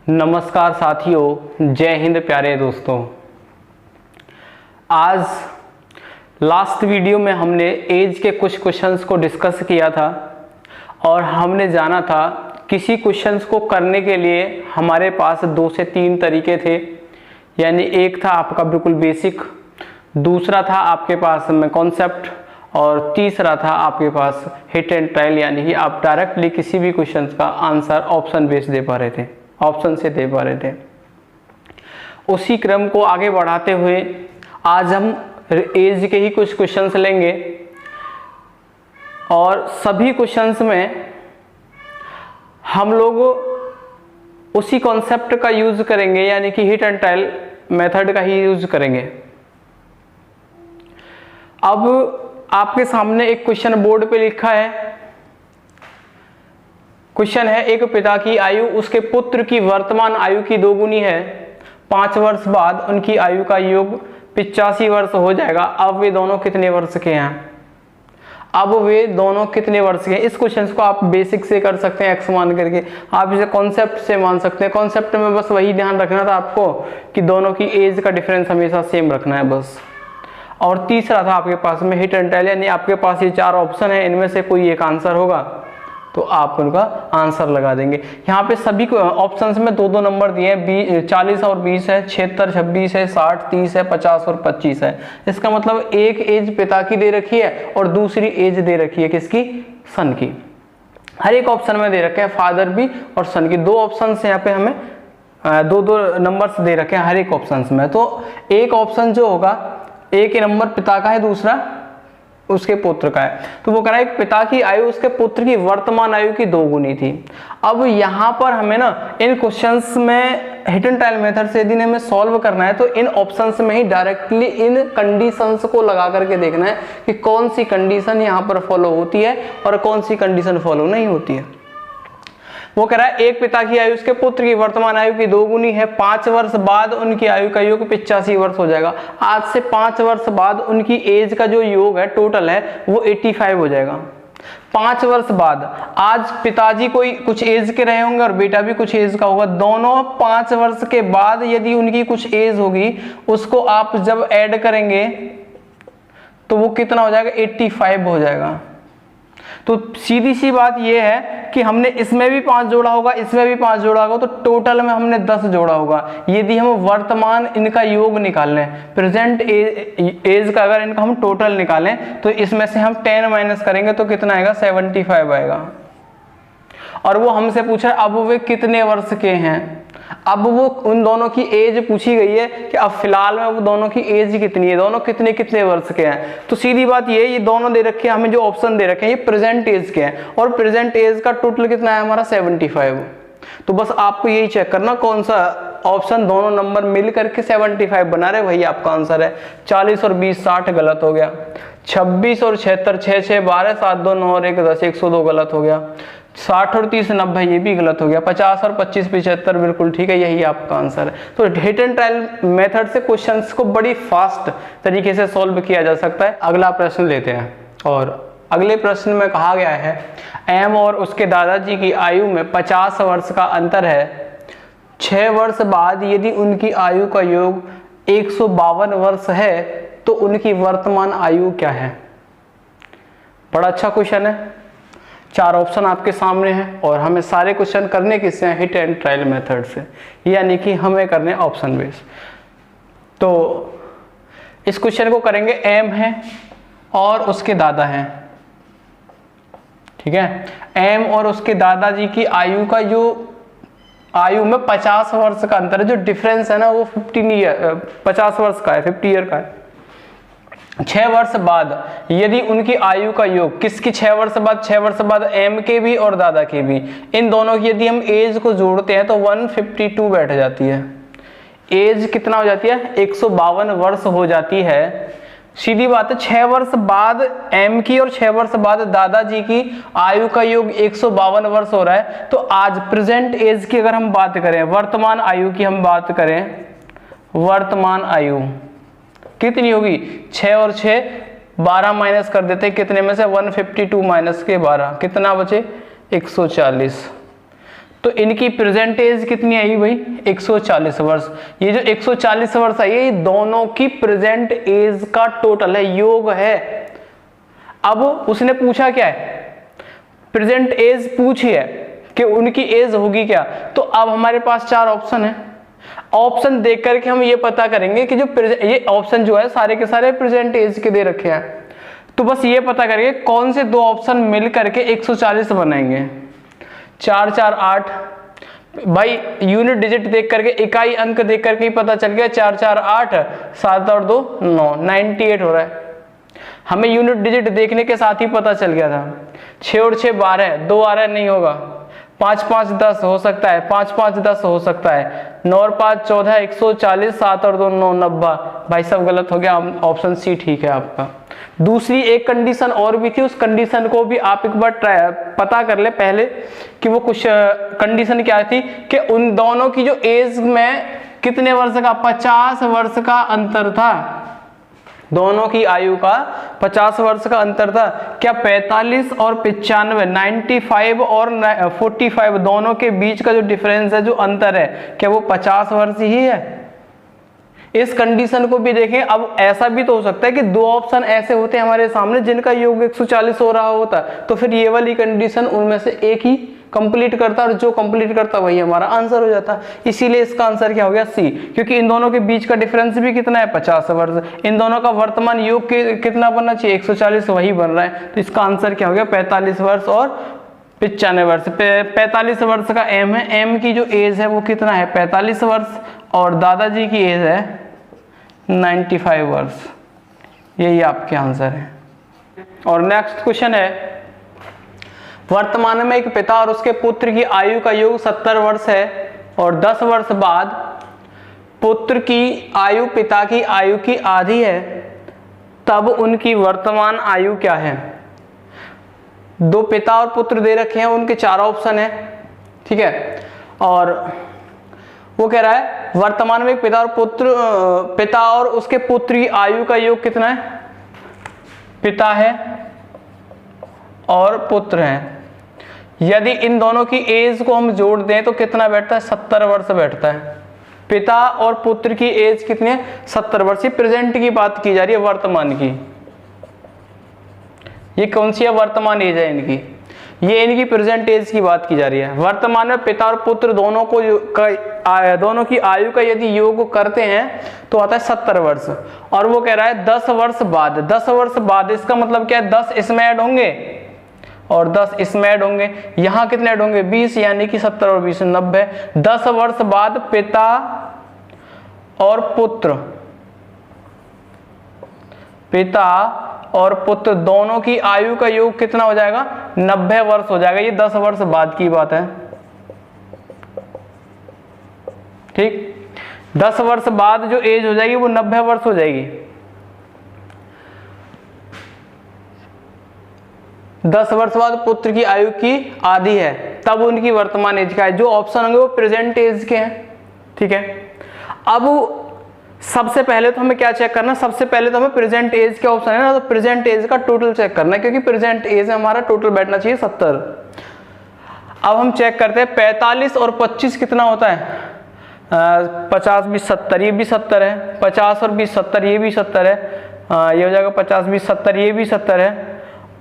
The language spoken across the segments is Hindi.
नमस्कार साथियों, जय हिंद प्यारे दोस्तों। आज लास्ट वीडियो में हमने एज के कुछ क्वेश्चंस को डिस्कस किया था और हमने जाना था किसी क्वेश्चंस को करने के लिए हमारे पास 2 से 3 तरीके थे। यानी एक था आपका बिल्कुल बेसिक, दूसरा था आपके पास में कॉन्सेप्ट और तीसरा था आपके पास हिट एंड ट्रायल, यानी कि आप डायरेक्टली किसी भी क्वेश्चंस का आंसर ऑप्शन बेस दे पा रहे थे, ऑप्शन से दे पा रहे थे। उसी क्रम को आगे बढ़ाते हुए आज हम एज के ही कुछ क्वेश्चंस लेंगे और सभी क्वेश्चंस में हम लोग उसी कॉन्सेप्ट का यूज करेंगे, यानी कि हिट एंड ट्रायल मेथड का ही यूज करेंगे। अब आपके सामने एक क्वेश्चन बोर्ड पे लिखा है। क्वेश्चन है, एक पिता की आयु उसके पुत्र की वर्तमान आयु की 2 गुनी है। 5 वर्ष बाद उनकी आयु का योग 85 वर्ष हो जाएगा। अब वे दोनों कितने वर्ष के हैं? अब वे दोनों कितने वर्ष के हैं? इस क्वेश्चन को आप बेसिक से कर सकते हैं, एक्स मान करके। आप इसे कॉन्सेप्ट से मान सकते हैं। कॉन्सेप्ट में बस वही ध्यान रखना था आपको कि दोनों की एज का डिफरेंस हमेशा सेम रखना है बस। और तीसरा था आपके पास में हिट एंड ट्रायल, यानी आपके पास ये 4 ऑप्शन है, इनमें से कोई एक आंसर होगा तो आप उनका आंसर लगा देंगे। यहाँ पे सभी ऑप्शंस में 2-2 नंबर दिए हैं, 40 और 20 है, 76, 26 है, 60, 30 है, 50 और 25 है। इसका मतलब एक एज पिता की दे रखी है और दूसरी एज दे रखी है किसकी? सन की। हर एक ऑप्शन में दे रखे हैं फादर भी और सन की। 2 ऑप्शन से यहाँ पे हमें 2-2 नंबर्स दे रखे हैं हर एक ऑप्शन में। तो एक ऑप्शन जो होगा, एक नंबर पिता का है, दूसरा उसके पुत्र का है। तो वो कह रहा है पिता की आयु उसके पुत्र की वर्तमान आयु की 2 गुनी थी। अब यहाँ पर हमें ना इन क्वेश्चंस में हिट एंड ट्रायल मेथड से यदि हमें सॉल्व करना है तो इन ऑप्शंस में ही डायरेक्टली इन कंडीशंस को लगा करके देखना है कि कौन सी कंडीशन यहाँ पर फॉलो होती है और कौन सी कंडीशन फॉलो नहीं होती है। वो कह रहा है एक पिता की आयु उसके पुत्र की वर्तमान आयु की 2 गुनी है। 5 वर्ष बाद उनकी आयु का योग 85 वर्ष हो जाएगा। आज से 5 वर्ष बाद उनकी एज का जो योग है टोटल है वो 85 हो जाएगा। 5 वर्ष बाद, आज पिताजी कोई कुछ एज के रहे होंगे और बेटा भी कुछ एज का होगा। दोनों 5 वर्ष के बाद यदि उनकी कुछ एज होगी, उसको आप जब ऐड करेंगे तो वो कितना हो जाएगा? 85 हो जाएगा। तो सीधी सी बात यह है कि हमने इसमें भी 5 जोड़ा होगा, इसमें भी 5 जोड़ा होगा, तो टोटल में हमने 10 जोड़ा होगा। यदि हम वर्तमान इनका योग निकालें, प्रेजेंट एज का अगर इनका हम टोटल निकालें तो इसमें से हम 10 माइनस करेंगे तो कितना आएगा? 75 आएगा। और वो हमसे पूछा अब वे कितने वर्ष के हैं। अब वो उन दोनों की एज पूछी गई है कि अब फिलहाल में वो दोनों की एज कितनी है, दोनों कितने कितने वर्ष के हैं। तो सीधी बात ये दोनों दे रखे हैं, हमें जो ऑप्शन दे रखे हैं ये प्रेजेंट एज के हैं और प्रेजेंट एज का टोटल कितना है हमारा? 75। तो बस आपको यही चेक करना कौन सा ऑप्शन दोनों नंबर मिल करके 75 बना रहे, वही आपका आंसर है। 40 और 20 60 गलत हो गया। 26 और 76 6 6 12 7 2 9 और 1 10 102 गलत हो गया। 60 और 30 90 ये भी गलत हो गया। 50 और 25 75 बिल्कुल ठीक है, यही आपका आंसर है। तो हिट एंड ट्रायल मेथड से क्वेश्चंस को बड़ी फास्ट तरीके से सॉल्व किया जा सकता है। अगला प्रश्न लेते हैं और अगले प्रश्न में कहा गया है एम और उसके दादाजी की आयु में 50 वर्ष का अंतर है। 6 वर्ष बाद यदि उनकी आयु का योग 152 वर्ष है तो उनकी वर्तमान आयु क्या है? बड़ा अच्छा क्वेश्चन है। 4 ऑप्शन आपके सामने हैं और हमें सारे क्वेश्चन करने किससे हैं? हिट एंड ट्रायल मेथड से, यानी कि हमें करने ऑप्शन बेस। तो इस क्वेश्चन को करेंगे, एम है और उसके दादा हैं, ठीक है। एम और उसके दादाजी की आयु का जो आयु में 50 वर्ष का अंतर है, जो डिफरेंस है ना वो 50 वर्ष का है, 50 ईयर का है। 6 वर्ष बाद यदि उनकी आयु का योग, किसकी 6 वर्ष बाद? 6 वर्ष बाद एम के भी और दादा के भी, इन दोनों की यदि हम एज को जोड़ते हैं तो 152 बैठ जाती है। एज कितना हो जाती है? 152 वर्ष हो जाती है। सीधी बात है, 6 वर्ष बाद एम की और 6 वर्ष बाद दादाजी की आयु का योग 152 वर्ष हो रहा है। तो आज प्रेजेंट एज की अगर हम बात करें, वर्तमान आयु की हम बात करें, वर्तमान आयु कितनी होगी? 6 और 6 12 माइनस कर देते हैं, कितने में से? 152 माइनस के 12 कितना बचे? 140। तो इनकी प्रेजेंट एज कितनी आई भाई? 140 वर्ष। ये जो 140 वर्ष आई है, ये दोनों की प्रेजेंट एज का टोटल है, योग है। अब उसने पूछा क्या है? प्रेजेंट एज पूछी है कि उनकी एज होगी क्या। तो अब हमारे पास 4 ऑप्शन है। ऑप्शन देख करके हम ये पता करेंगे कि जो ये ऑप्शन जो है सारे के सारे प्रेजेंट एज के दे रखे हैं। तो बस ये पता करेंगे कौन से 2 ऑप्शन मिल करके 140 बनाएंगे। 4 4 8 भाई, यूनिट डिजिट देख करके, इकाई अंक देख करके ही पता चल गया। 4 4 8, 7 और 2 9, 98 हो रहा है। हमें यूनिट डिजिट देखने के साथ ही पता चल गया था। 6 और 6 12, 2 आ रहा है, नहीं होगा। 5 5 10 हो सकता है, 5 5 10 हो सकता है। 9 और 5 14, 140, 7 और 2 9 90। भाई सब गलत हो गया, ऑप्शन सी ठीक है आपका। दूसरी एक कंडीशन और भी थी, उस कंडीशन को भी आप एक बार पता कर ले पहले कि वो कुछ कंडीशन क्या थी कि उन दोनों की जो एज में कितने वर्ष का, 50 वर्ष का अंतर था। दोनों की आयु का 50 वर्ष का अंतर था। क्या 45 और 95, 95 और 45 दोनों के बीच का जो डिफरेंस है, जो अंतर है, क्या वो 50 वर्ष ही है? इस कंडीशन को भी देखें। अब ऐसा भी तो हो सकता है कि 2 ऑप्शन ऐसे होते हैं हमारे सामने जिनका योग 140 हो रहा होता, तो फिर ये वाली कंडीशन उनमें से एक ही कंप्लीट करता, और जो कंप्लीट करता वही हमारा आंसर हो जाता। इसीलिए इसका आंसर क्या हो गया? सी, क्योंकि इन दोनों के बीच का डिफरेंस भी कितना है? 50 वर्ष। इन दोनों का वर्तमान योग कितना बनना चाहिए? 140, वही बन रहा है। तो इसका आंसर क्या हो गया? 45 वर्ष और 95 वर्ष। 45 वर्ष का एम है, एम की जो एज है वो कितना है? 45 वर्ष, और दादाजी की एज है 95 वर्ष। यही आपके आंसर है। और नेक्स्ट क्वेश्चन है, वर्तमान में एक पिता और उसके पुत्र की आयु का योग 70 वर्ष है, और 10 वर्ष बाद पुत्र की आयु पिता की आयु की आधी है, तब उनकी वर्तमान आयु क्या है? 2 पिता और पुत्र दे रखे हैं, उनके 4 ऑप्शन है, ठीक है। और वो कह रहा है वर्तमान में पिता और उसके पुत्र की आयु का योग कितना है? पिता है और पुत्र है। यदि इन दोनों की एज को हम जोड़ दें तो कितना बैठता है? 70 वर्ष बैठता है। पिता और पुत्र की एज कितनी है? 70 वर्ष। ये प्रेजेंट की बात की जा रही है, वर्तमान की। ये कौन सी है? वर्तमान एज है इनकी। ये इनकी प्रेजेंट एज की बात की जा रही है। वर्तमान में पिता और पुत्र दोनों की आयु का यदि योग करते हैं तो आता है 70 वर्ष। और वो कह रहा है 10 वर्ष बाद। 10 वर्ष बाद इसका मतलब क्या है? 10 इसमें ऐड होंगे और 10 इसमें ऐड होंगे। यहाँ कितने ऐड होंगे? 20, यानी कि 70 और 20 90। 10 वर्ष बाद पिता और पुत्र दोनों की आयु का योग कितना हो जाएगा? 90 वर्ष हो जाएगा। ये 10 वर्ष बाद की बात है, ठीक। 10 वर्ष बाद जो एज हो जाएगी वो 90 वर्ष हो जाएगी। 10 वर्ष बाद पुत्र की आयु की आधी है, तब उनकी वर्तमान एज का है। जो ऑप्शन होंगे वो प्रेजेंट एज के हैं, ठीक है। अब सबसे पहले तो हमें क्या चेक करना? सबसे पहले तो हमें प्रेजेंट एज के ऑप्शन है ना, तो प्रेजेंट एज का टोटल चेक करना है, क्योंकि प्रेजेंट एज हमारा टोटल बैठना चाहिए 70। अब हम चेक करते हैं 45 और 25 कितना होता है? 50 20 70, ये भी 70 है। 50 और 20 70, ये भी 70 है। ये हो जाएगा 50 20 70, ये भी 70 है।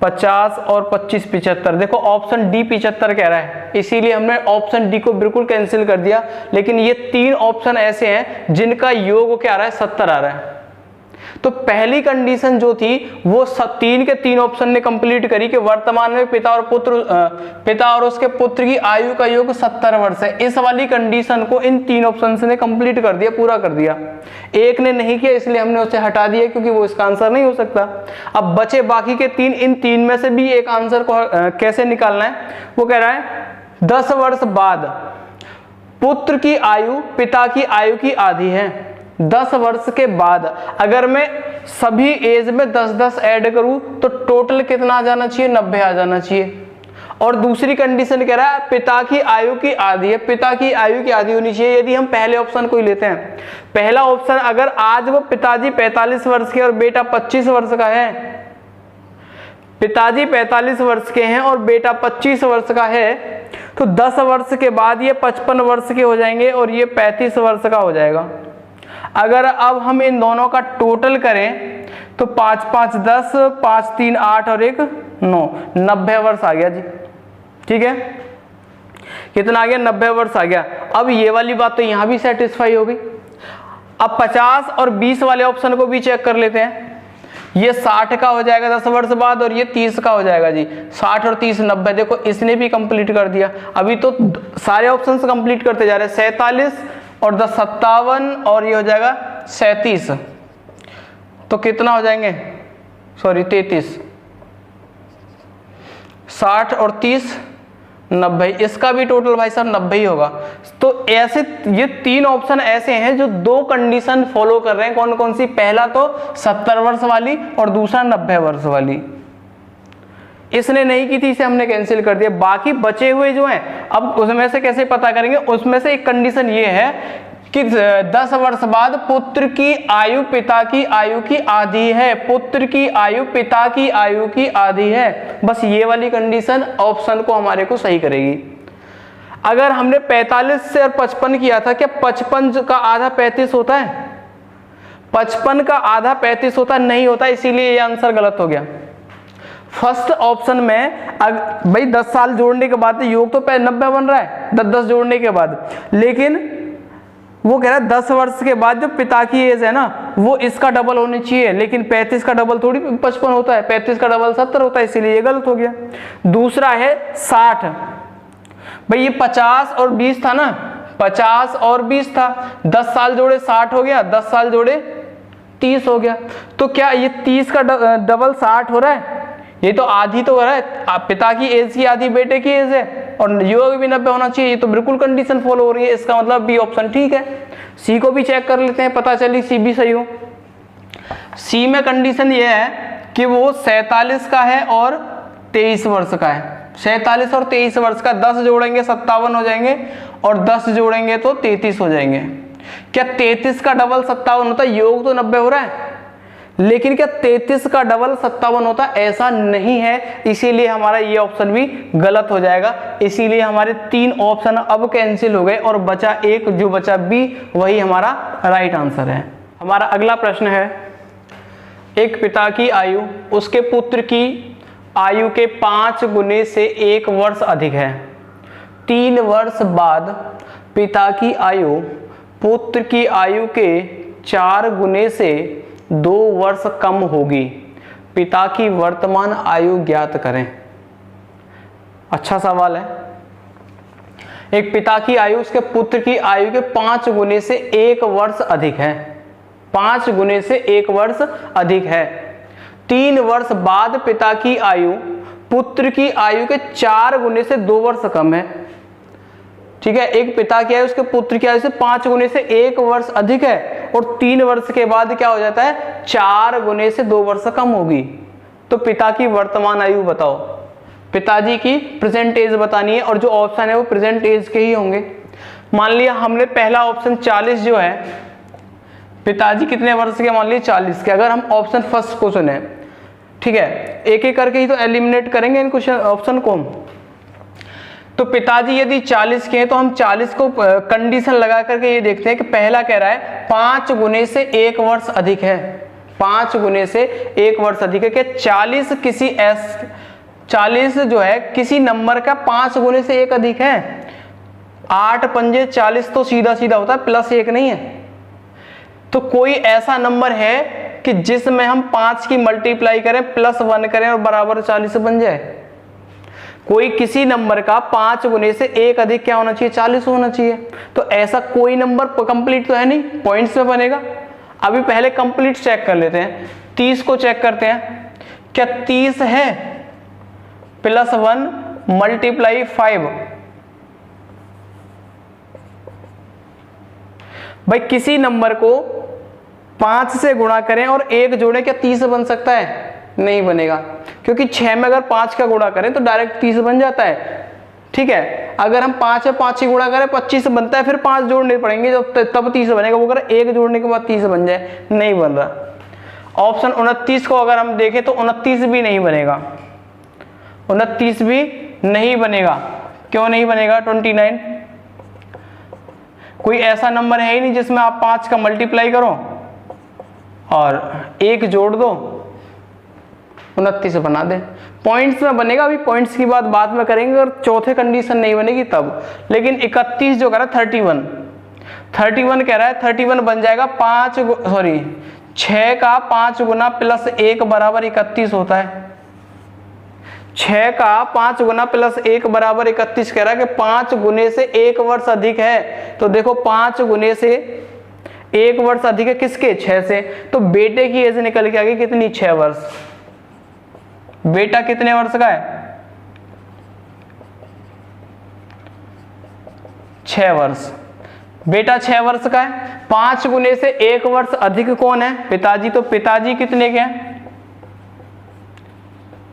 50 और 25 75। देखो ऑप्शन डी 75 कह रहा है, इसीलिए हमने ऑप्शन डी को बिल्कुल कैंसिल कर दिया। लेकिन ये 3 ऑप्शन ऐसे हैं जिनका योग क्या आ रहा है? 70 आ रहा है। तो पहली कंडीशन जो थी वो 3 के 3 ऑप्शन ने कंप्लीट करी कि वर्तमान में पिता और उसके पुत्र की आयु का योग 70 वर्ष है। इस वाली कंडीशन को इन 3 ऑप्शन ने कंप्लीट कर दिया, पूरा कर दिया। एक ने नहीं किया, इसलिए हमने उसे हटा दिया, क्योंकि वो इसका आंसर नहीं हो सकता। अब बचे बाकी के 3, इन 3 में से भी एक आंसर को कैसे निकालना है? वो कह रहा है 10 वर्ष बाद पुत्र की आयु पिता की आयु की आधी है। 10 वर्ष के बाद अगर मैं सभी एज में 10-10 ऐड करूं तो टोटल कितना आ जाना चाहिए? 90 आ जाना चाहिए। और दूसरी कंडीशन कह रहा है पिता की आयु की आधी है, पिता की आयु की आधी होनी चाहिए। यदि हम पहले ऑप्शन को ही लेते हैं, पहला ऑप्शन अगर आज वो पिताजी 45 वर्ष के और बेटा 25 वर्ष का है, पिताजी 45 वर्ष के हैं और बेटा 25 वर्ष का है, तो 10 वर्ष के बाद ये 55 वर्ष के हो जाएंगे और ये 35 वर्ष का हो जाएगा। अगर अब हम इन दोनों का टोटल करें तो 5 5 10, 5 3 8 और 1 9, 90 वर्ष आ गया जी। ठीक है, कितना आ गया? 90 वर्ष आ गया। अब ये वाली बात तो यहां भी सेटिस्फाई हो गई। अब 50 और 20 वाले ऑप्शन को भी चेक कर लेते हैं। ये 60 का हो जाएगा 10 वर्ष बाद और ये 30 का हो जाएगा जी। 60 और 30 90, देखो इसने भी कंप्लीट कर दिया। अभी तो सारे ऑप्शंस कंप्लीट करते जा रहे हैं। 47 और 10 57 और ये हो जाएगा 37, तो कितना हो जाएंगे? सॉरी 33। 60 और 30 90, इसका भी टोटल भाई साहब 90 ही होगा। तो ऐसे ये 3 ऑप्शन ऐसे हैं जो 2 कंडीशन फॉलो कर रहे हैं। कौन कौन सी? पहला तो 70 वर्ष वाली और दूसरा 90 वर्ष वाली। इसने नहीं की थी, इसे हमने कैंसिल कर दिया। बाकी बचे हुए जो हैं, अब उसमें से कैसे पता करेंगे? उसमें से एक कंडीशन ये है कि 10 वर्ष बाद पुत्र की आयु पिता की आयु की आधी है। पुत्र की आयु पिता की आयु की आधी है। बस ये वाली कंडीशन ऑप्शन को हमारे को सही करेगी। अगर हमने 45 से और 55 किया था, क्या 55 का आधा 35 होता है? 55 का आधा 35 होता नहीं होता, इसीलिए ये आंसर गलत हो गया। फर्स्ट ऑप्शन में भाई 10 साल जोड़ने के बाद योग तो 90 बन रहा है 10 जोड़ने के बाद, लेकिन वो कह रहा है 10 वर्ष के बाद जो पिता की एज है ना वो इसका डबल होनी चाहिए, लेकिन 35 का डबल थोड़ी 55 होता है, 35 का डबल 70 होता है, इसीलिए ये गलत हो गया। दूसरा है 60, भाई ये 50 और 20 था ना, 50 और 20 था, 10 साल जोड़े 60 हो गया, 10 साल जोड़े 30 हो गया। तो क्या ये 30 का डबल 60 हो रहा है? ये तो आधी तो हो रहा है, पिता की एज की आधी बेटे की एज है और योग भी 90 होना चाहिए। ये तो बिल्कुल कंडीशन फॉलो हो रही है, इसका मतलब बी ऑप्शन ठीक है। सी को भी चेक कर लेते हैं, पता चली सी भी सही हो। सी में कंडीशन ये है कि वो 47 का है और 23 वर्ष का है। 47 और 23 वर्ष का 10 जोड़ेंगे 57 हो जाएंगे और 10 जोड़ेंगे तो 33 हो जाएंगे। क्या 33 का डबल 57 होता है? योग तो 90 हो रहा है, लेकिन क्या 33 का डबल 57 होता? ऐसा नहीं है, इसीलिए हमारा ये ऑप्शन भी गलत हो जाएगा। इसीलिए हमारे 3 ऑप्शन अब कैंसिल हो गए और बचा एक, जो बचा बी, वही हमारा राइट आंसर है। हमारा अगला प्रश्न है, एक पिता की आयु उसके पुत्र की आयु के 5 गुने से 1 वर्ष अधिक है। 3 वर्ष बाद पिता की आयु पुत्र की आयु के 4 गुने से 2 वर्ष कम होगी। पिता की वर्तमान आयु ज्ञात करें। अच्छा सवाल है। एक पिता की आयु उसके पुत्र की आयु के 5 गुने से 1 वर्ष अधिक है। 5 गुने से 1 वर्ष अधिक है। 3 वर्ष बाद पिता की आयु पुत्र की आयु के 4 गुने से 2 वर्ष कम है। ठीक है, एक पिता की आयु उसके पुत्र की आयु से 5 गुने से 1 वर्ष अधिक है और 3 वर्ष के बाद क्या हो जाता है? 4 गुने से 2 वर्ष कम होगी। तो पिता की वर्तमान आयु बताओ। पिताजी की प्रेजेंट एज बतानी है और जो ऑप्शन है वो प्रेजेंट एज के ही होंगे। मान लिया हमने पहला ऑप्शन 40 जो है, पिताजी कितने वर्ष के? मान लिया 40 के। अगर हम ऑप्शन फर्स्ट को चुने, ठीक है, एक एक करके ही तो एलिमिनेट करेंगे इन क्वेश्चन ऑप्शन को। तो पिताजी यदि 40 के हैं तो हम 40 को कंडीशन लगा करके ये देखते हैं कि पहला कह रहा है 5 गुने से 1 वर्ष अधिक है। 5 गुने से 1 वर्ष अधिक है। कि 40 किसी 40 जो है किसी नंबर का 5 गुने से 1 अधिक है। 8 पंजे 40 तो सीधा सीधा होता है, प्लस 1 नहीं है। तो कोई ऐसा नंबर है कि जिसमें हम 5 की मल्टीप्लाई करें, प्लस 1 करें और बराबर 40 बन जाए। कोई किसी नंबर का 5 गुने से 1 अधिक क्या होना चाहिए? 40 होना चाहिए। तो ऐसा कोई नंबर कंप्लीट तो है नहीं, पॉइंट्स में बनेगा। अभी पहले कंप्लीट चेक कर लेते हैं। 30 को चेक करते हैं, क्या 30 है? Plus 1 multiply 5। भाई किसी नंबर को 5 से गुणा करें और 1 जोड़ें, क्या 30 बन सकता है? नहीं बनेगा, क्योंकि 6 में अगर 5 का गुणा करें तो डायरेक्ट 30 बन जाता है। ठीक है, अगर हम 5 में 5 की गुणा करें 25 बनता है, फिर 5 जोड़ने पड़ेंगे तब 30 बनेगा। वो अगर 1 जोड़ने के बाद 30 बन जाए, नहीं बन रहा। ऑप्शन 29 को अगर हम देखें तो 29 भी नहीं बनेगा। 29 भी नहीं बनेगा। क्यों नहीं बनेगा 29? कोई ऐसा नंबर है ही नहीं जिसमें आप 5 का मल्टीप्लाई करो और 1 जोड़ दो 29 बना दे। पॉइंट्स में बनेगा, अभी पॉइंट्स की बात बाद में करेंगे, और चौथे कंडीशन नहीं बनेगी तब। लेकिन 31 जो कह रहा है 31 कह रहा है, 31 बन जाएगा 6 का 5 गुना प्लस 1 बराबर 31 होता है। 6 का 5 गुना प्लस 1 बराबर 31 कह रहा है कि 5 गुने से 1 वर्ष अधिक है। तो देखो 5 गुने से 1 वर्ष अधिक है किसके? 6 से। तो बेटे की एज निकल के आ गई कितनी? 6 वर्ष। बेटा कितने वर्ष का है? 6 वर्ष। बेटा 6 वर्ष का है। 5 गुने से 1 वर्ष अधिक कौन है? पिताजी। तो पिताजी कितने के हैं?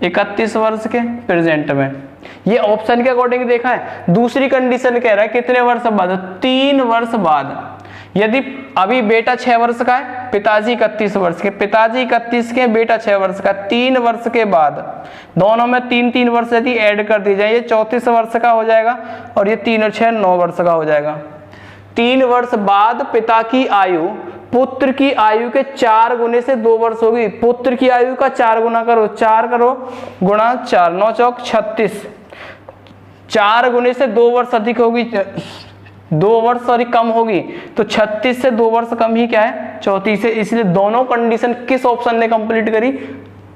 31 वर्ष के प्रेजेंट में। ये ऑप्शन के अकॉर्डिंग देखा है। दूसरी कंडीशन कह रहा है कितने वर्ष बाद? 3 वर्ष बाद। यदि अभी बेटा 6 वर्ष का है, पिताजी 31 वर्ष के, पिताजी 31 के, बेटा 6 वर्ष का, 3 वर्ष के बाद दोनों में 3 वर्ष यदि ऐड कर दी जाए, ये 34 वर्ष का हो जाएगा और ये 3 और 6 9 वर्ष का हो जाएगा। 3 वर्ष बाद पिता की आयु पुत्र की आयु के 4 गुने से 2 वर्ष होगी। पुत्र की आयु का 4 गुना करो, 4 करो गुणा 4, 9 चौक 36। 4 गुने से 2 वर्ष अधिक होगी, 2 वर्ष सॉरी कम होगी, तो 36 से 2 वर्ष कम ही क्या है? 34 है। इसलिए दोनों कंडीशन किस ऑप्शन ने कंप्लीट करी?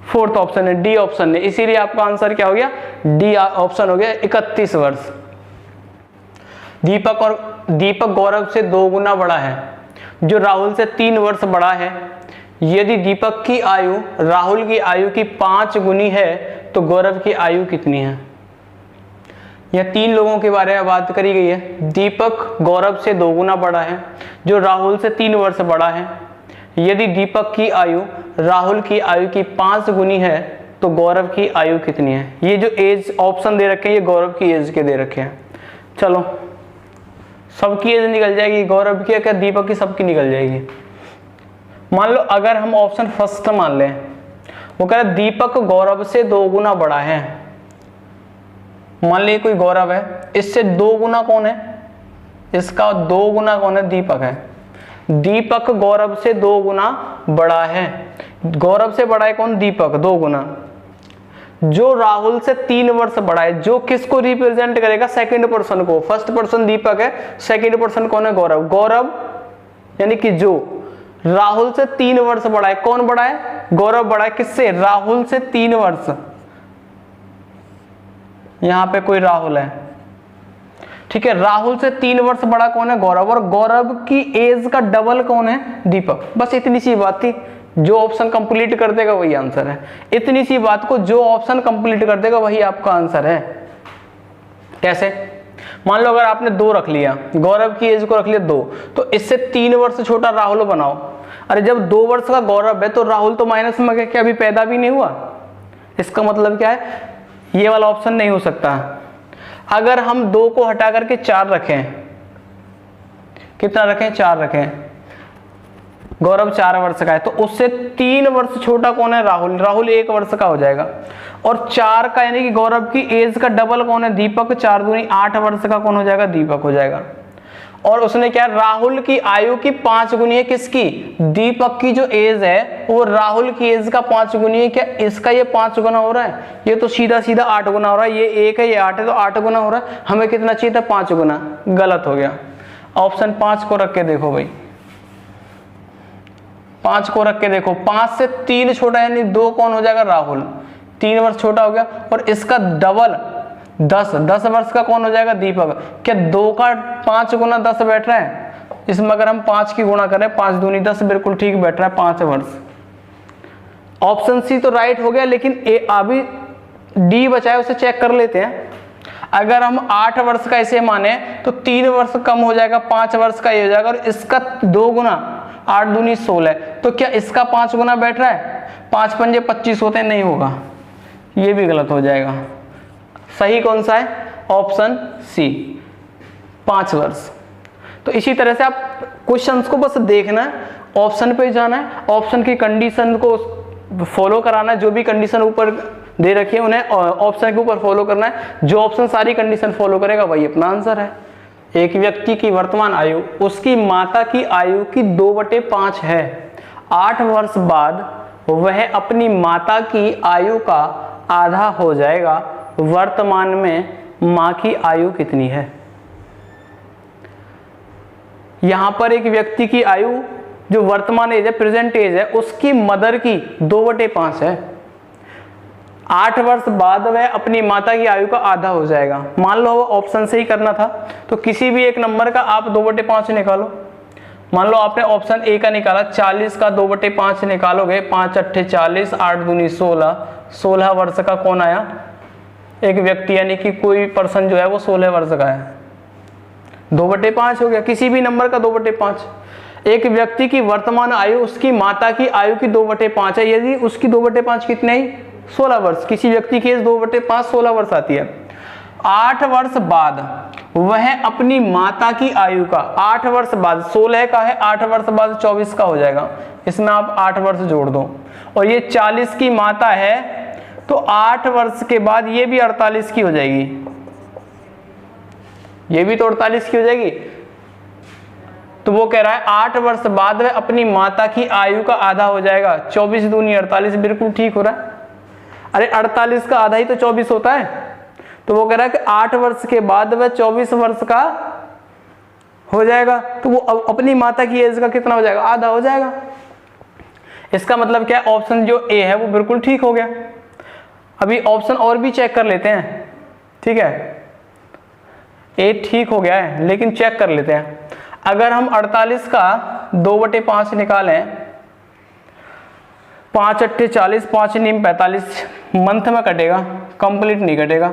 4th ऑप्शन है, डी ऑप्शन ने। इसीलिए आपका आंसर क्या हो गया? डी ऑप्शन हो गया, 31 वर्ष। दीपक गौरव से 2 गुना बड़ा है, जो राहुल से 3 वर्ष बड़ा है। यदि दीपक की आयु राहुल की आयु की 5 गुनी है तो गौरव की आयु कितनी है? यह 3 लोगों के बारे में बात करी गई है। दीपक गौरव से 2 गुना बड़ा है, जो राहुल से 3 वर्ष बड़ा है। यदि दीपक की आयु राहुल की आयु की 5 गुनी है तो गौरव की आयु कितनी है? ये जो एज ऑप्शन दे रखे हैं ये गौरव की एज के दे रखे हैं। चलो सबकी एज निकल जाएगी, गौरव की क्या दीपक की, सबकी निकल जाएगी। मान लो अगर हम ऑप्शन फर्स्ट मान लें, वो कह रहा है दीपक गौरव से 2 गुना बड़ा है। मान लीजिए कोई गौरव है, इससे 2 गुना कौन है? इसका 2 गुना कौन है? दीपक है। दीपक गौरव से 2 गुना बड़ा है। गौरव से बड़ा है कौन? दीपक, 2 गुना। जो राहुल से 3 वर्ष बड़ा है, जो किसको रिप्रेजेंट करेगा? सेकंड पर्सन को। फर्स्ट पर्सन दीपक है, सेकंड पर्सन कौन है? गौरव। गौरव यानी कि जो राहुल से 3 वर्ष बड़ा है, कौन बड़ा है? गौरव बड़ा है। किससे? राहुल से 3 वर्ष। यहां पे कोई राहुल है, ठीक है। राहुल से 3 वर्ष बड़ा कौन है? गौरव। और गौरव की एज का डबल कौन है? दीपक। बस इतनी सी बात थी। जो ऑप्शन कंप्लीट कर देगा वही आंसर है। इतनी सी बात को जो ऑप्शन कंप्लीट कर देगा वही आपका आंसर है। कैसे? मान लो अगर आपने 2 रख लिया, गौरव की एज को रख लिया 2, तो इससे 3 वर्ष छोटा राहुल बनाओ। अरे जब 2 वर्ष का गौरव है तो राहुल तो माइनस में गया, क्या अभी पैदा भी नहीं हुआ? इसका मतलब क्या है? ये वाला ऑप्शन नहीं हो सकता। अगर हम 2 को हटा करके 4 रखें, कितना रखें? 4 रखें। गौरव 4 वर्ष का है तो उससे 3 वर्ष छोटा कौन है? राहुल। राहुल 1 वर्ष का हो जाएगा। और 4 का यानी कि गौरव की एज का डबल कौन है? दीपक। 4 दूनी 8 वर्ष का कौन हो जाएगा? दीपक हो जाएगा। और उसने क्या? राहुल की आयु की 5 गुनी है। किसकी? दीपक की जो एज है वो राहुल की एज का 5 गुनी है। क्या इसका ये 5 गुना हो रहा है? ये तो सीधा सीधा 8 गुना हो रहा है। ये 1 है, ये 8 है, तो 8 गुना हो रहा है। हमें कितना चाहिए था? 5 गुना। गलत हो गया। ऑप्शन 5 को रख के देखो भाई, 5 को रख के देखो। 5 से 3 छोटा यानी 2 कौन हो जाएगा? राहुल। 3 वर्ष छोटा हो गया। और इसका डबल 10 वर्ष का कौन हो जाएगा? दीपक। क्या 2 का 5 गुना 10 बैठ रहा है? इसमें अगर हम 5 की गुणा करें, 5 दूनी 10, बिल्कुल ठीक बैठ रहा है, 5 वर्ष। ऑप्शन सी तो राइट हो गया, लेकिन अभी डी बचा है, उसे चेक कर लेते हैं। अगर हम 8 वर्ष का इसे माने तो 3 वर्ष कम हो जाएगा, 5 वर्ष का ये हो जाएगा। और इसका 2 गुना 8 दूनी 16, तो क्या इसका 5 गुना बैठ रहा है? 5 पंजे 25 होते हैं, नहीं होगा, ये भी गलत हो जाएगा। सही कौन सा है? ऑप्शन सी, 5 वर्ष। तो इसी तरह से आप क्वेश्चंस को बस देखना है, ऑप्शन पे जाना है, ऑप्शन की कंडीशन को फॉलो कराना है। जो भी कंडीशन ऊपर दे रखी है उन्हें ऑप्शन के ऊपर फॉलो करना है। जो ऑप्शन सारी कंडीशन फॉलो करेगा वही अपना आंसर है। एक व्यक्ति की वर्तमान आयु उसकी माता की आयु की 2/5 है। 8 वर्ष बाद वह अपनी माता की आयु का आधा हो जाएगा। वर्तमान में मां की आयु कितनी है? यहां पर एक व्यक्ति की आयु जो वर्तमान एज है, प्रेजेंट एज है, उसकी मदर की 2/5 है। 8 वर्ष बाद वह अपनी माता की आयु का आधा हो जाएगा। मान लो वो ऑप्शन से ही करना था तो किसी भी एक नंबर का आप 2/5 निकालो। मान लो आपने ऑप्शन ए का निकाला, 40 का 2/5 निकालोगे, 5 8 40, 8 दूनी 16, 16 वर्ष का कौन आया? एक व्यक्ति, यानी कि कोई पर्सन जो है वो 16 वर्ष का है। 2/5 हो गया, किसी भी नंबर का 2/5। एक व्यक्ति की वर्तमान आयु उसकी माता की आयु की 2/5 है। यदि उसकी 2/5 कितने ही 16 वर्ष, किसी व्यक्ति की एज 2/5 16 वर्ष आती है। 8 वर्ष बाद वह अपनी माता की आयु का, 8 वर्ष बाद 16 का है, 8 वर्ष बाद 24 का हो जाएगा। इसमें आप 8 वर्ष जोड़ दो और ये 40 की माता है तो 8 वर्ष के बाद ये भी 48 की हो जाएगी, ये भी तो 48 की हो जाएगी। तो वो कह रहा है 8 वर्ष बाद वह अपनी माता की आयु का आधा हो जाएगा। 24 दूनी 48, बिल्कुल ठीक हो रहा है। अरे 48 का आधा ही तो 24 होता है। तो वो कह रहा है कि 8 वर्ष के बाद वह 24 वर्ष का हो जाएगा। तो वो अपनी माता की एज का कितना हो जाएगा? आधा हो जाएगा। इसका मतलब क्या है? ऑप्शन जो ए है वो बिल्कुल ठीक हो गया। अभी ऑप्शन और भी चेक कर लेते हैं, ठीक है। ए ठीक हो गया है लेकिन चेक कर लेते हैं। अगर हम 48 का 2/5 निकालें, 5 8 40, 5 9 45, मंथ में कटेगा, कंप्लीट नहीं कटेगा।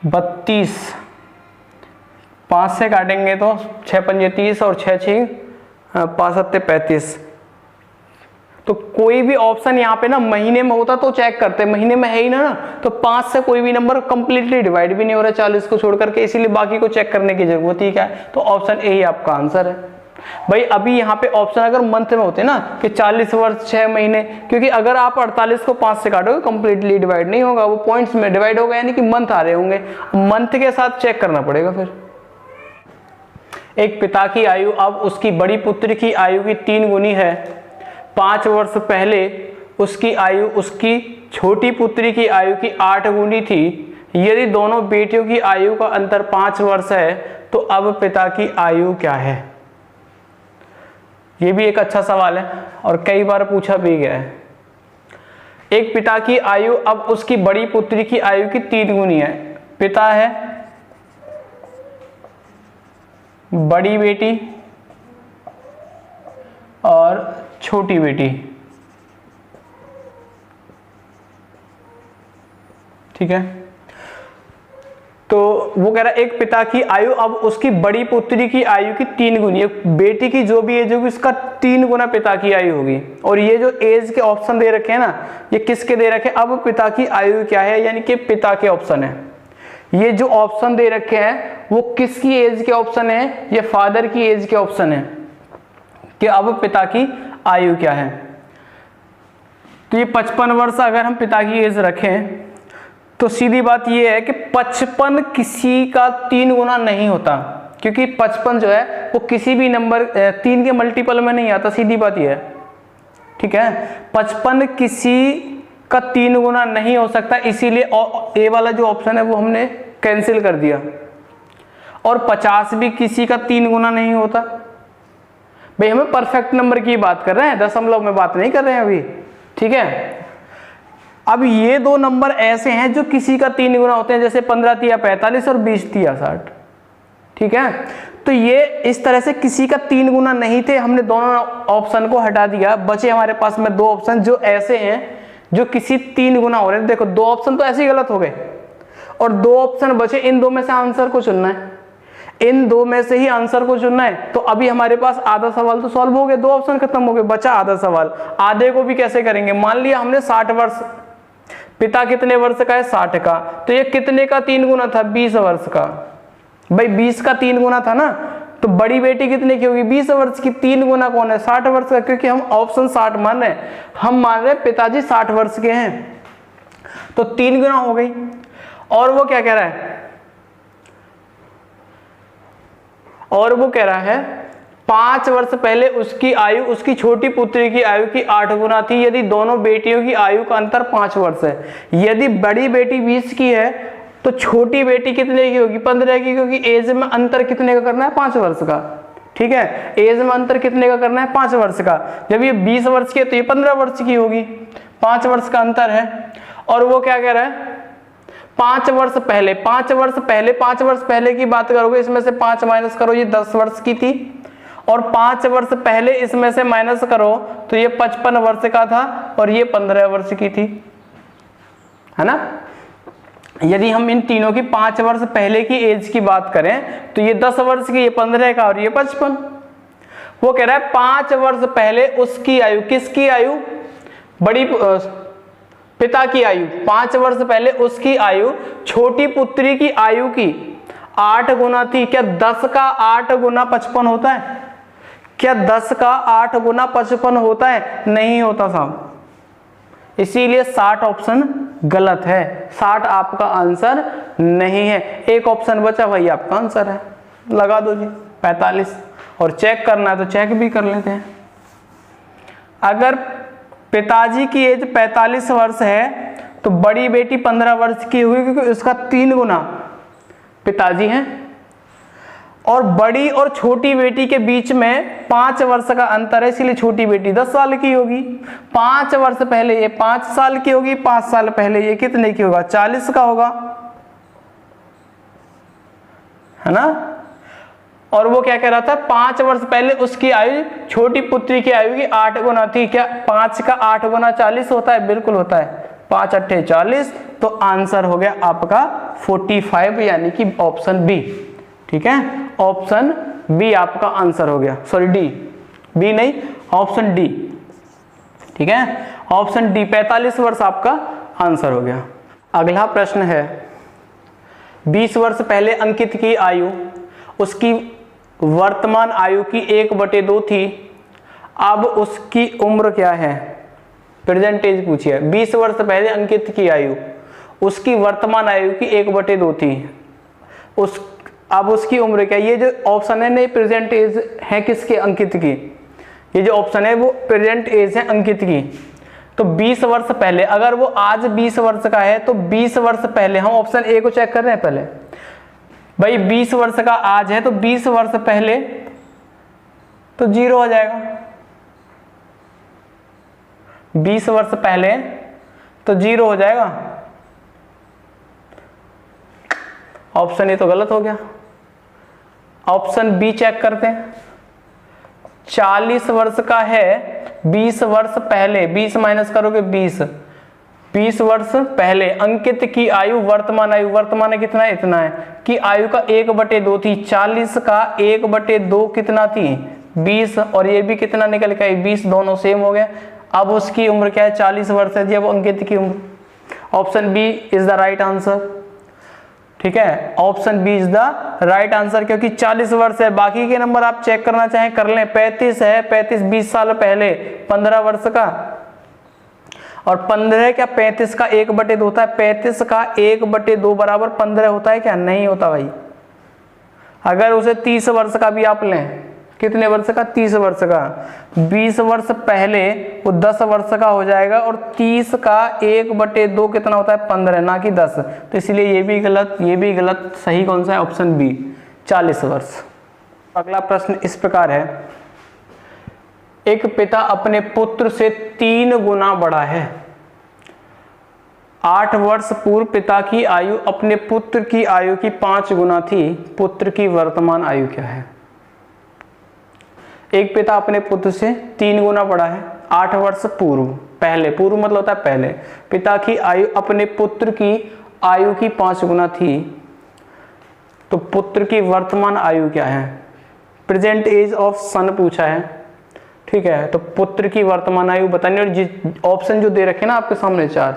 32, 5 से काटेंगे तो 6 पंजे 30 और 6 6 5 7 35। तो कोई भी ऑप्शन यहाँ पे ना महीने में होता तो चेक करते, महीने में है ही ना, तो 5 से कोई भी नंबर कंप्लीटली डिवाइड भी नहीं हो रहा 40 को छोड़ करके, इसीलिए बाकी को चेक करने की जरूरत ही क्या है। तो ऑप्शन ए ही आपका आंसर है भाई। अभी यहाँ पे ऑप्शन अगर मंथ में होते ना कि 40 वर्ष 6 महीने, क्योंकि अगर आप 48 को 5 से काटोगे कंप्लीटली डिवाइड नहीं होगा, वो पॉइंट्स में डिवाइड होगा, यानी कि मंथ आ रहे होंगे, मंथ के साथ चेक करना पड़ेगा। फिर एक पिता की आयु अब उसकी बड़ी पुत्री की आयु की 3 गुनी है। 5 वर्ष पहले उसकी आयु उसकी छोटी पुत्री की आयु की 8 गुनी थी। यदि दोनों बेटियों की आयु का अंतर 5 वर्ष है तो अब पिता की आयु क्या है? ये भी एक अच्छा सवाल है और कई बार पूछा भी गया है। एक पिता की आयु अब उसकी बड़ी पुत्री की आयु की 3 गुनी है। पिता है, बड़ी बेटी और छोटी बेटी, ठीक है। तो वो कह रहा है एक पिता की आयु अब उसकी बड़ी पुत्री की आयु की 3 गुनी, बेटी की जो भी एज होगी उसका 3 गुना पिता की आयु होगी। और ये जो एज के ऑप्शन दे रखे हैं ना, ये किसके दे रखे हैं? अब पिता की आयु क्या है, यानी कि पिता के ऑप्शन है। ये जो ऑप्शन दे रखे हैं वो किसकी एज के ऑप्शन है? ये फादर की एज के ऑप्शन है कि अब पिता की आयु क्या है। तो ये 55 वर्ष अगर हम पिता की एज रखें तो सीधी बात ये है कि 55 किसी का 3 गुना नहीं होता, क्योंकि 55 जो है वो किसी भी नंबर 3 के मल्टीपल में नहीं आता, सीधी बात ये है, ठीक है। 55 किसी का 3 गुना नहीं हो सकता, इसीलिए ए वाला जो ऑप्शन है वो हमने कैंसिल कर दिया। और 50 भी किसी का 3 गुना नहीं होता। भाई हमें परफेक्ट नंबर की बात कर रहे हैं, दशमलव में बात नहीं कर रहे हैं अभी, ठीक है। अब ये 2 नंबर ऐसे हैं जो किसी का 3 गुना होते हैं, जैसे 15 तिया 45 और 20 तिया 60, ठीक है। तो ये इस तरह से किसी का 3 गुना नहीं थे, हमने दोनों ऑप्शन को हटा दिया। बचे हमारे पास में 2 ऑप्शन जो ऐसे हैं जो किसी 3 गुना हो रहे हैं। देखो 2 ऑप्शन तो ऐसे ही गलत हो गए और 2 ऑप्शन बचे, इन 2 में से आंसर को चुनना है, इन 2 में से ही आंसर को चुनना है। तो अभी हमारे पास आधा सवाल तो सॉल्व हो गया, 2 ऑप्शन खत्म हो गए, बचा आधा सवाल। आधे को भी कैसे करेंगे? मान लिया हमने 60 वर्ष, पिता कितने वर्ष का है? 60 का, तो ये कितने का 3 गुना था? 20 वर्ष का। भाई 20 का 3 गुना था ना, तो बड़ी बेटी कितने की होगी? 20 वर्ष की। 3 गुना कौन है? 60 वर्ष का, क्योंकि हम ऑप्शन 60 मान रहे हैं, हम मान रहे हैं पिताजी 60 वर्ष के हैं। तो 3 गुना हो गई। और वो क्या कह रहा है, और वो कह रहा है 5 वर्ष पहले उसकी आयु उसकी छोटी पुत्री की आयु की 8 गुना थी यदि दोनों बेटियों की आयु का अंतर 5 वर्ष है। यदि बड़ी बेटी 20 की है तो छोटी बेटी कितने की होगी, 15 की, क्योंकि एज में अंतर कितने का करना है, 5 वर्ष का। ठीक है, एज में अंतर कितने का करना है, 5 वर्ष का। जब ये 20 वर्ष की है तो ये 15 वर्ष की होगी, 5 वर्ष का अंतर है। और वो क्या कह रहा है, 5 वर्ष पहले, 5 वर्ष पहले, 5 वर्ष पहले की बात करोगे, इसमें से 5 माइनस करो, ये 10 वर्ष की थी। और 5 वर्ष पहले इसमें से माइनस करो तो ये 55 वर्ष का था और ये 15 वर्ष की थी, है ना। यदि हम इन तीनों की 5 वर्ष पहले की एज की बात करें तो ये 10 वर्ष की, ये 15 का और ये 55। वो कह रहा है 5 वर्ष पहले उसकी आयु, किसकी आयु, बड़ी पिता की आयु, 5 वर्ष पहले उसकी आयु छोटी पुत्री की आयु की 8 गुना थी। क्या 10 का 8 गुना 55 होता है? क्या 10 का 8 गुना 55 होता है? नहीं होता साहब। इसीलिए 60 ऑप्शन गलत है, 60 आपका आंसर नहीं है। एक ऑप्शन बचा, वही आपका आंसर है, लगा दो जी 45। और चेक करना है तो चेक भी कर लेते हैं। अगर पिताजी की एज 45 वर्ष है तो बड़ी बेटी 15 वर्ष की हुई, क्योंकि उसका 3 गुना पिताजी हैं। और बड़ी और छोटी बेटी के बीच में 5 वर्ष का अंतर है, इसलिए छोटी बेटी 10 साल की होगी। 5 वर्ष पहले ये 5 साल की होगी, 5 साल पहले ये कितने की होगा, 40 का होगा, है ना। और वो क्या कह रहा था, 5 वर्ष पहले उसकी आयु छोटी पुत्री की आयु की 8 गुना थी। क्या 5 का 8 गुना 40 होता है? बिल्कुल होता है, 5 अट्ठे 40। तो आंसर हो गया आपका 45, यानी कि ऑप्शन बी। ठीक है, ऑप्शन बी आपका आंसर हो गया, सॉरी डी, बी नहीं, ऑप्शन डी। ठीक है, ऑप्शन डी 45 वर्ष आपका आंसर हो गया। अगला प्रश्न है, 20 वर्ष पहले अंकित की आयु उसकी वर्तमान आयु की 1/2 थी, अब उसकी उम्र क्या है? प्रेजेंट एज पूछी है। 20 वर्ष पहले अंकित की आयु उसकी वर्तमान आयु की 1/2 थी, अब उसकी उम्र क्या? ये जो ऑप्शन है नहीं, प्रेजेंट एज है किसके, अंकित की। ये जो ऑप्शन है वो प्रेजेंट एज है अंकित की। तो 20 वर्ष पहले, अगर वो आज 20 वर्ष का है तो 20 वर्ष पहले, हम ऑप्शन ए को चेक कर रहे हैं पहले भाई, 20 वर्ष का आज है तो 20 वर्ष पहले तो 0 हो जाएगा, 20 वर्ष पहले तो 0 हो जाएगा। ऑप्शन ए तो गलत हो गया, ऑप्शन बी चेक करते हैं। 40 वर्ष का है, 20 वर्ष पहले, 20 माइनस करोगे 20 वर्ष पहले अंकित की आयु, वर्तमान कितना है, इतना है, कि आयु का 1/2 थी। 40 का 1/2 कितना थी, 20, और ये भी कितना निकल के 20, दोनों सेम हो गए। अब उसकी उम्र क्या है, 40 वर्ष है जी, अब अंकित की उम्र। Option B is the right answer. ठीक है, option B is the right answer, क्योंकि 40 वर्ष है। बाकी के नंबर आप चेक करना चाहें कर लें। 35 है, 35 20 साल पहले 15 वर्ष का, और 15 क्या 35 का 1/2 होता है, 35 का 1/2 बराबर 15 होता है क्या? नहीं होता भाई। अगर उसे 30 वर्ष का भी आप लें, कितने वर्ष का, 30 वर्ष का, 20 वर्ष पहले वो 10 वर्ष का हो जाएगा, और 30 का 1/2 कितना होता है, 15, ना कि 10। तो इसलिए ये भी गलत, ये भी गलत। सही कौन सा है, ऑप्शन बी 40 वर्ष। अगला प्रश्न इस प्रकार है, एक पिता अपने पुत्र से 3 गुना बड़ा है। 8 वर्ष पूर्व पिता की आयु अपने पुत्र की आयु की 5 गुना थी, पुत्र की वर्तमान आयु क्या है? एक पिता अपने पुत्र से 3 गुना बड़ा है, 8 वर्ष पूर्व, पहले, पूर्व मतलब होता है पहले, पिता की आयु अपने पुत्र की आयु की 5 गुना थी, तो पुत्र की वर्तमान आयु क्या है? प्रेजेंट एज ऑफ सन पूछा है। ठीक है, तो पुत्र की वर्तमान आयु बतानी, और ऑप्शन जो दे रखे ना आपके सामने 4,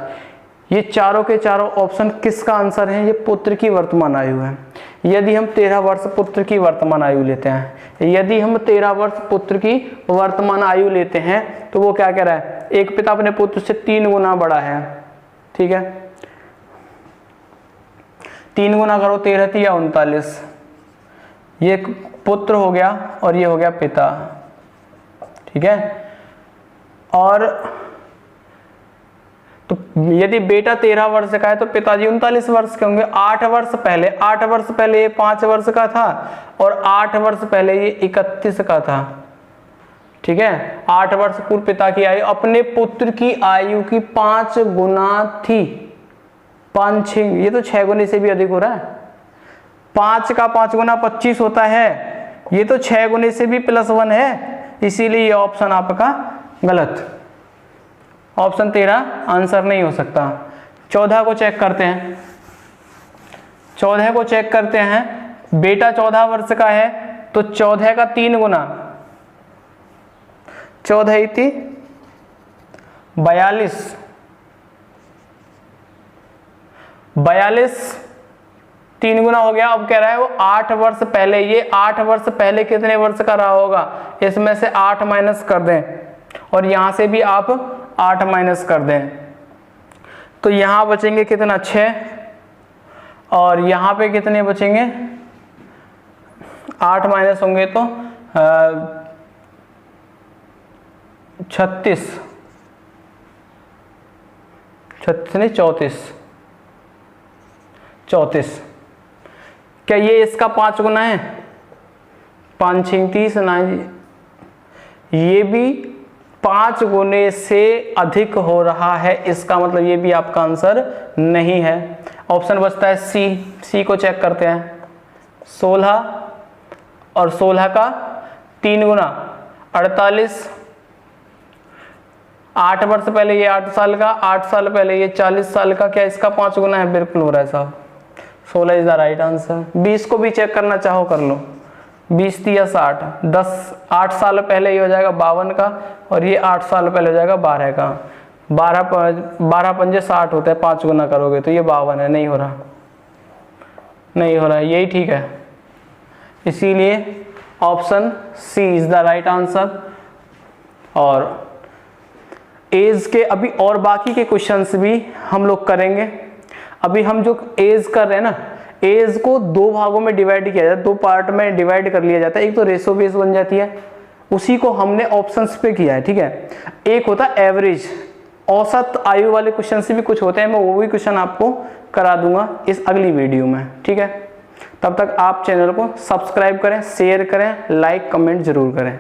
ये चारों के चारों ऑप्शन किसका आंसर है? ये पुत्र की वर्तमान आयु है। यदि हम 13 वर्ष पुत्र की वर्तमान आयु लेते हैं, यदि हम 13 वर्ष पुत्र की वर्तमान आयु लेते हैं, तो वो क्या कह रहा है, एक पिता अपने पुत्र से 3 गुना बड़ा है। ठीक है, 3 गुना करो 13 3 या 39, ये पुत्र हो गया और ये हो गया पिता, ठीक है। और तो यदि बेटा 13 वर्ष का है तो पिताजी 39 वर्ष के होंगे। 8 वर्ष पहले ये 5 वर्ष का था और 8 वर्ष पहले ये 31 का था, ठीक है। 8 वर्ष पूर्व पिता की आयु अपने पुत्र की आयु की 5 गुना थी। 5 6, ये तो 6 गुने से भी अधिक हो रहा है। 5 का 5 गुना 25 होता है, ये तो 6 गुने से भी +1 है, इसीलिए ये ऑप्शन आपका गलत, ऑप्शन 13 आंसर नहीं हो सकता। 14 को चेक करते हैं। 14 को चेक करते हैं। बेटा 14 वर्ष का है तो 14 का 3 गुना, 14 थी 42, 3 गुना हो गया। अब कह रहा है वो 8 वर्ष पहले, ये 8 वर्ष पहले कितने वर्ष का रहा होगा, इसमें से 8 माइनस कर दें और यहां से भी आप 8 माइनस कर दें, तो यहां बचेंगे कितना 6 और यहां पे कितने बचेंगे 8 माइनस होंगे तो 36 नहीं 34। क्या ये इसका 5 गुना है? 5 6 30 ना, ये भी 5 गुने से अधिक हो रहा है, इसका मतलब ये भी आपका आंसर नहीं है। ऑप्शन बचता है सी को चेक करते हैं। 16 और 16 का 3 गुना 48, 8 वर्ष पहले ये 8 साल का, 8 साल पहले ये 40 साल का, क्या इसका 5 गुना है? बिल्कुल हो रहा है साहब, 16 इज द राइट आंसर। 20 को भी चेक करना चाहो कर लो, 20 या 60, 8 साल पहले ये हो जाएगा 52 का और ये 8 साल पहले हो जाएगा 12 का। 12 पंजे 60 होता है, 5 गुना करोगे तो ये 52 है, नहीं हो रहा, यही ठीक है। इसीलिए option C is the right answer. और एज के अभी और बाकी के क्वेश्चंस भी हम लोग करेंगे। अभी हम जो एज कर रहे हैं ना, एज को 2 भागों में डिवाइड किया जाता है, 2 पार्ट में डिवाइड कर लिया जाता है। एक तो रेशो बेस बन जाती है, उसी को हमने ऑप्शंस पे किया है, ठीक है। एक होता है एवरेज, औसत आयु वाले क्वेश्चन से भी कुछ होते हैं, मैं वो भी क्वेश्चन आपको करा दूंगा इस अगली वीडियो में, ठीक है। तब तक आप चैनल को सब्सक्राइब करें, शेयर करें, लाइक कमेंट जरूर करें।